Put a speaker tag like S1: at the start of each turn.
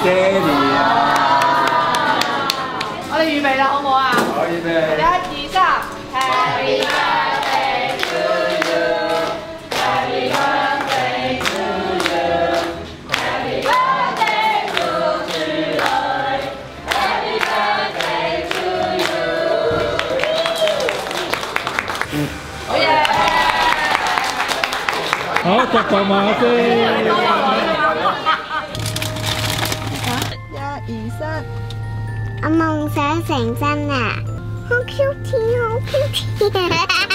S1: 爹哋啊！
S2: 我哋預備啦，好唔好啊？
S1: 好，預備。
S2: 1、2、3 ，Happy birthday to you，Happy birthday to you，Happy birthday to you，Happy birthday to you。好嘢！
S1: 好，祝爸媽先。
S3: 1、2、3，
S4: 我夢想成真啦！好 Q 甜，好 Q 甜。